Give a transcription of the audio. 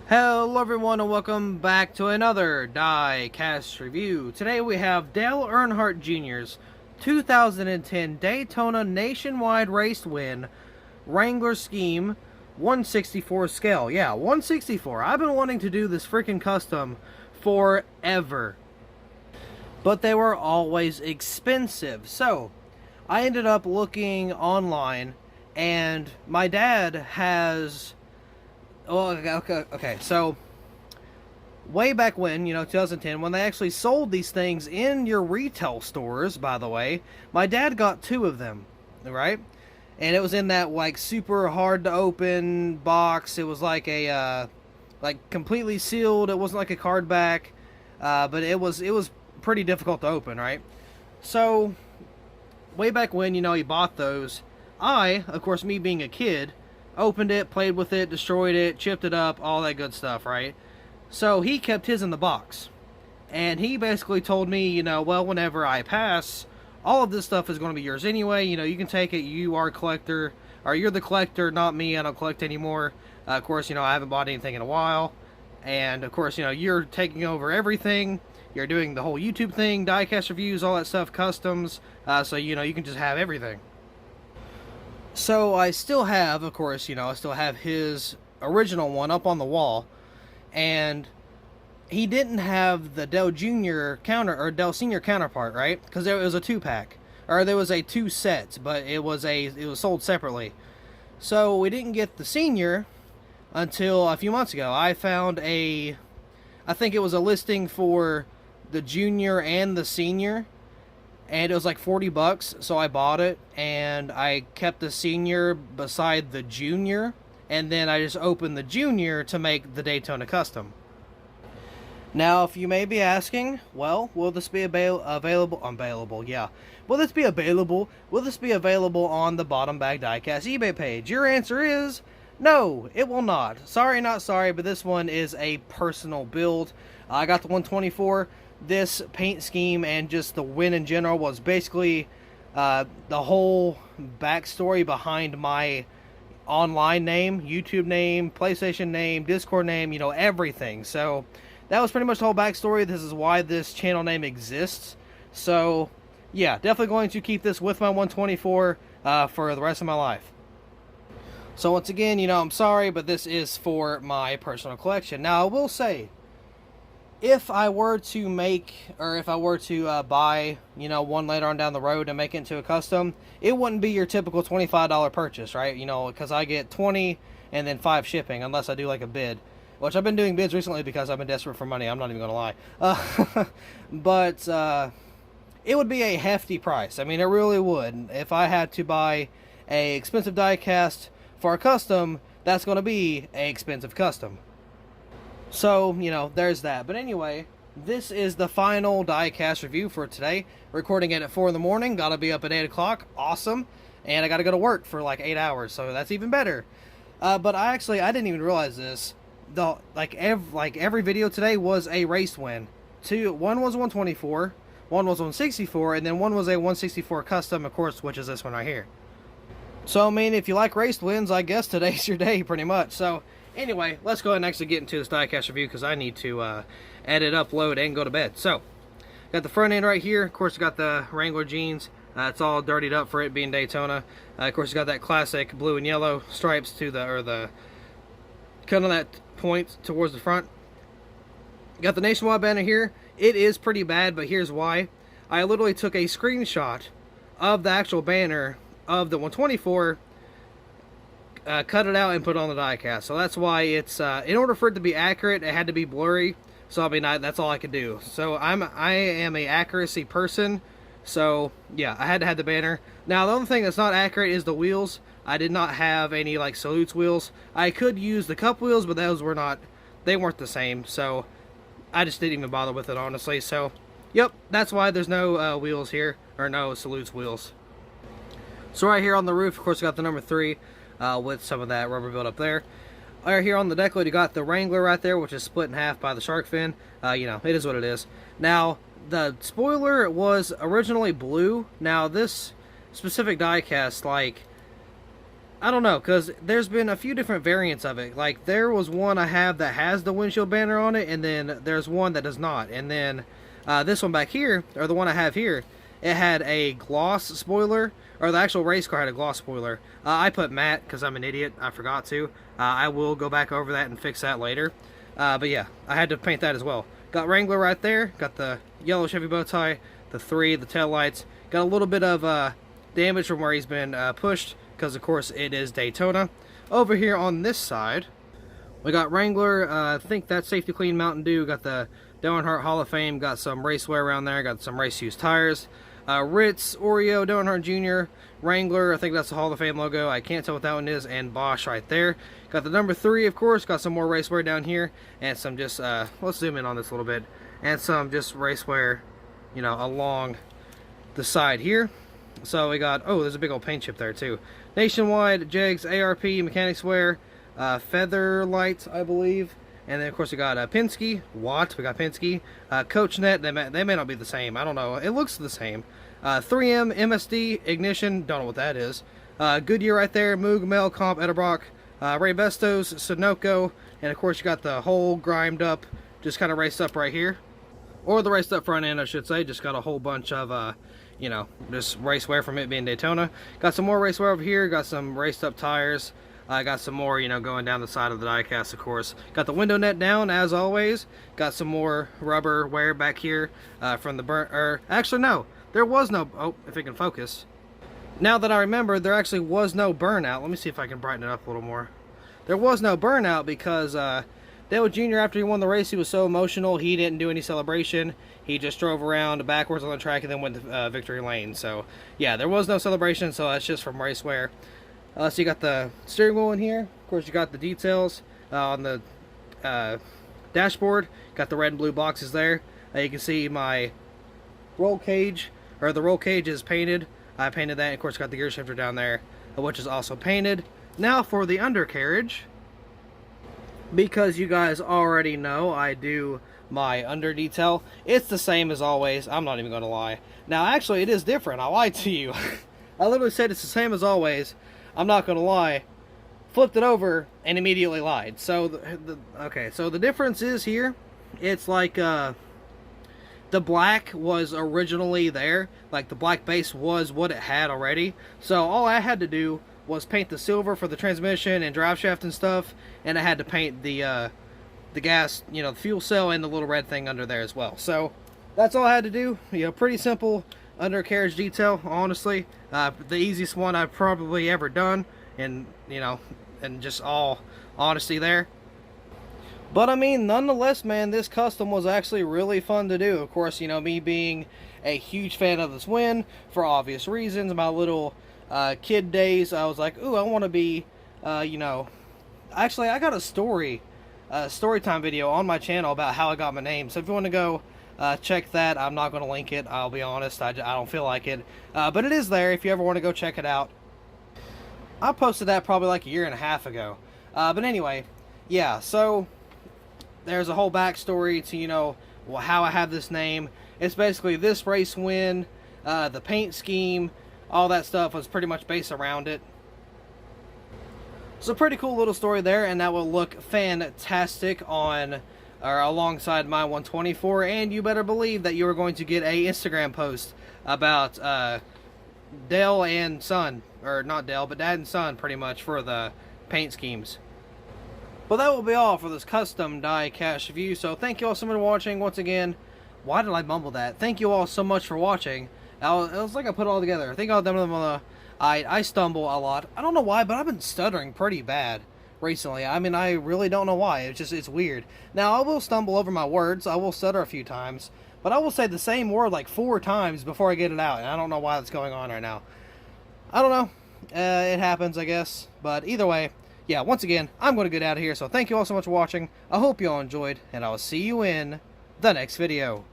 Hello everyone and welcome back to another Diecast review. Today we have Dale Earnhardt Jr.'s 2010 Daytona nationwide race win, Wrangler scheme, 1/64 scale. Yeah, 1/64. I've been wanting to do this freaking custom forever, but they were always expensive. So I ended up looking online, and my dad has... Oh, okay. So, way back when, 2010, when they actually sold these things in your retail stores, by the way, my dad got 2 of them, right? And it was in that, like, super hard to open box. It was like a, completely sealed. It wasn't like a card back, but it was pretty difficult to open, right? So, way back when, he bought those, I, of course, me being a kid, opened it, played with it, destroyed it, chipped it up, all that good stuff, right? So he kept his in the box. And he basically told me, well, whenever I pass, all of this stuff is going to be yours anyway. You can take it. You are a collector, or you're the collector, not me. I don't collect anymore. Of course, I haven't bought anything in a while. And, of course, you're taking over everything. You're doing the whole YouTube thing, diecast reviews, all that stuff, customs. So, you can just have everything. So I still have, of course, I still have his original one up on the wall, and he didn't have the Dell Jr. Dell Senior counterpart, right? Because there was a 2-pack, or there was a 2 sets, but it was sold separately. So we didn't get the Senior until a few months ago. I found I think it was a listing for the Junior and the Senior. And it was like $40, so I bought it, and I kept the Senior beside the Junior, and then I just opened the Junior to make the Daytona custom. Now, if you may be asking, well, will this be available? Yeah. Will this be available? Will this be available on the Bottom Bag Diecast eBay page? Your answer is no, it will not. Sorry, not sorry, but this one is a personal build. I got the 124. This paint scheme and just the win in general was basically the whole backstory behind my online name, YouTube name, PlayStation name, Discord name, everything. So that was pretty much the whole backstory. This is why this channel name exists. So yeah, definitely going to keep this with my 124 for the rest of my life. So once again, I'm sorry, but this is for my personal collection. Now I will say, if I were to buy, one later on down the road and make it into a custom, it wouldn't be your typical $25 purchase, right? Because I get 20 and then 5 shipping, unless I do like a bid, which I've been doing bids recently because I've been desperate for money. I'm not even going to lie. But it would be a hefty price. I mean, it really would. If I had to buy a expensive diecast for a custom, that's going to be a expensive custom. So, there's that. But anyway, this is the final diecast review for today. Recording it at 4 in the morning. Gotta be up at 8 o'clock. Awesome. And I gotta go to work for like 8 hours, so that's even better. But I didn't even realize this. Every video today was a race win. One was 124, one was 164, and then one was a 164 custom, of course, which is this one right here. So, I mean, if you like race wins, I guess today's your day, pretty much. So, anyway, let's go ahead and actually get into this diecast review because I need to edit, upload, and go to bed. So, got the front end right here. Of course, got the Wrangler jeans. It's all dirtied up for it being Daytona. Of course, got that classic blue and yellow stripes to the kind of that point towards the front. Got the nationwide banner here. It is pretty bad, but here's why. I literally took a screenshot of the actual banner of the 124, cut it out and put it on the diecast. So that's why it's in order for it to be accurate, it had to be blurry. So I mean, that's all I could do. So I am a accuracy person. So yeah, I had to have the banner. Now the only thing that's not accurate is the wheels. I did not have any like Salutes wheels. I could use the Cup wheels, but those were not. They weren't the same. So I just didn't even bother with it, honestly. So yep, that's why there's no wheels here, or no Salutes wheels. So right here on the roof, of course, we got the number 3 with some of that rubber build up there. Right here on the deck lid, you got the Wrangler right there, which is split in half by the shark fin. It is what it is. Now, the spoiler was originally blue. Now, this specific diecast, I don't know, because there's been a few different variants of it. Like, there was one I have that has the windshield banner on it, and then there's one that does not. And then this one back here, or the one I have here, it had a gloss spoiler, or the actual race car had a gloss spoiler. I put matte because I'm an idiot. I forgot to. I will go back over that and fix that later. But yeah, I had to paint that as well. Got Wrangler right there. Got the yellow Chevy bow tie, the tail lights. Got a little bit of damage from where he's been pushed, because of course it is Daytona. Over here on this side, we got Wrangler. I think that's Safety Clean Mountain Dew. Got the Earnhardt Hall of Fame. Got some race wear around there. Got some race used tires. Ritz, Oreo, Earnhardt Jr., Wrangler. I think that's the Hall of Fame logo. I can't tell what that one is. And Bosch right there. Got the number 3, of course. Got some more race wear down here, and some just let's zoom in on this a little bit, and some just race wear, you know, along the side here. So we got, oh, there's a big old paint chip there too. Nationwide, Jegs, ARP, Mechanics Wear, Feather Light, I believe. And then, of course, we got Penske, Watt, we got Penske, Coach Net, they may not be the same, I don't know, it looks the same. 3M, MSD, Ignition, don't know what that is. Goodyear right there, Moog, Mel, Comp, Edelbrock, Ray Bestos, Sunoco, and of course you got the whole grimed up, just kind of raced up right here. Or the raced up front end, I should say, just got a whole bunch of, you know, just race wear from it being Daytona. Got some more race wear over here, got some raced up tires. I got some more, you know, going down the side of the diecast, of course. Got the window net down, as always. Got some more rubber wear back here from the burn. Actually, no, there was no. Oh, if it can focus. Now that I remember, there actually was no burnout. Let me see if I can brighten it up a little more. There was no burnout because Dale Jr., after he won the race, he was so emotional. He didn't do any celebration. He just drove around backwards on the track and then went to victory lane. So, yeah, there was no celebration, so that's just from race wear. So you got the steering wheel in here. Of course, you got the details on the dashboard. Got the red and blue boxes there. You can see my roll cage, or the roll cage is painted. I painted that, and of course, got the gear shifter down there, which is also painted. Now for the undercarriage, because you guys already know I do my under detail. It's the same as always. I'm not even going to lie. Now, actually, it is different. I lied to you. I literally said it's the same as always. I'm not going to lie, flipped it over, and immediately lied. So, okay, so the difference is here, it's like, the black was originally there, like the black base was what it had already. So all I had to do was paint the silver for the transmission and drive shaft and stuff, and I had to paint the gas, you know, the fuel cell and the little red thing under there as well. So that's all I had to do. You know, pretty simple undercarriage detail, honestly. The easiest one I've probably ever done, and you know, and just all honesty there. But I mean, nonetheless, man, this custom was actually really fun to do. Of course, you know, me being a huge fan of this win for obvious reasons, my little kid days, I was like, ooh, I want to be, you know, actually I got a story time video on my channel about how I got my name. So if you want to go check that, I'm not going to link it, I'll be honest, I don't feel like it, but it is there if you ever want to go check it out. I posted that probably like a year and a half ago, but anyway, yeah, so there's a whole backstory to, you know, how I have this name. It's basically this race win, the paint scheme, all that stuff was pretty much based around it. So pretty cool little story there, and that will look fantastic on or alongside my 124, and you better believe that you are going to get a Instagram post about Dale and son, or not Dale, but dad and son, pretty much, for the paint schemes. But that will be all for this custom die-cast review, so thank you all so much for watching. Once again, why did I mumble that? Thank you all so much for watching. It was like I put it all together. I think I stumble a lot. I don't know why, but I've been stuttering pretty bad recently. I mean, I really don't know why. It's weird. Now, I will stumble over my words. I will stutter a few times, but I will say the same word like 4 times before I get it out, and I don't know why that's going on right now. I don't know. It happens, I guess. But either way, yeah, once again, I'm going to get out of here, so thank you all so much for watching. I hope you all enjoyed, and I will see you in the next video.